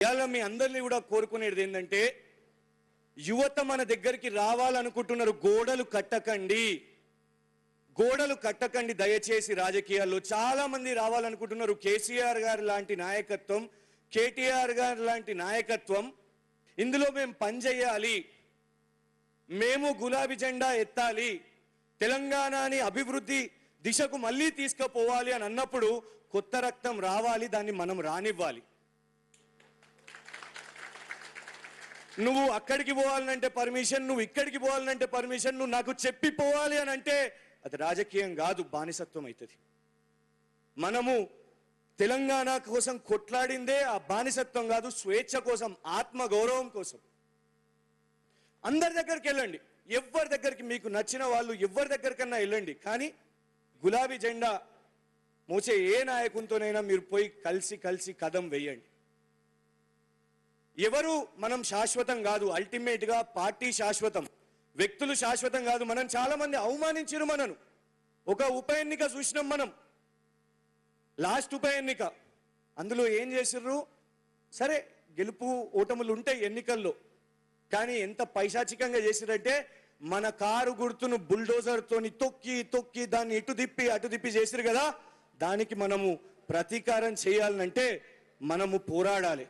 ఇవాళ మీ అందరినీ కూడా కోరుకునేది ఏంటంటే, యువత మన దగ్గరికి రావాలనుకుంటున్నారు. గోడలు కట్టకండి, గోడలు కట్టకండి దయచేసి. రాజకీయాల్లో చాలా మంది రావాలనుకుంటున్నారు. కేసీఆర్ గారు లాంటి నాయకత్వం, కేటీఆర్ గారు లాంటి నాయకత్వం, ఇందులో మేము పనిచేయాలి, మేము గులాబీ జెండా ఎత్తాలి, తెలంగాణని అభివృద్ధి దిశకు మళ్ళీ తీసుకుపోవాలి అని అన్నప్పుడు కొత్త రక్తం రావాలి, దాన్ని మనం రానివ్వాలి. నువ్వు అక్కడికి పోవాలంటే పర్మిషన్, నువ్వు ఇక్కడికి పోవాలంటే పర్మిషన్, నువ్వు నాకు చెప్పి పోవాలి అని అంటే అది రాజకీయం కాదు, బానిసత్వం అవుతుంది. మనము తెలంగాణ కోసం కొట్లాడిందే ఆ బానిసత్వం కాదు, స్వేచ్ఛ కోసం, ఆత్మ గౌరవం కోసం. అందరి దగ్గరికి వెళ్ళండి, ఎవరి దగ్గరికి మీకు నచ్చిన వాళ్ళు ఎవరి దగ్గరికన్నా వెళ్ళండి, కానీ గులాబీ జెండా మోసే ఏ నాయకునితోనైనా మీరు పోయి కలిసి కదం వేయండి. ఎవరు మనం శాశ్వతం కాదు, అల్టిమేట్గా పార్టీ శాశ్వతం, వ్యక్తులు శాశ్వతం కాదు. మనం చాలా మంది అవమానించారు మనను. ఒక ఉప ఎన్నిక చూసినాం మనం, లాస్ట్ ఉప ఎన్నిక, అందులో ఏం చేసిర్రు? సరే గెలుపు ఓటములు ఉంటాయి ఎన్నికల్లో, కానీ ఎంత పైశాచికంగా చేసిరంటే మన కారు గుర్తును బుల్డోజర్తోని తొక్కి దాన్ని ఇటు తిప్పి చేసిరు కదా. దానికి మనము ప్రతీకారం చేయాలంటే మనము పోరాడాలి.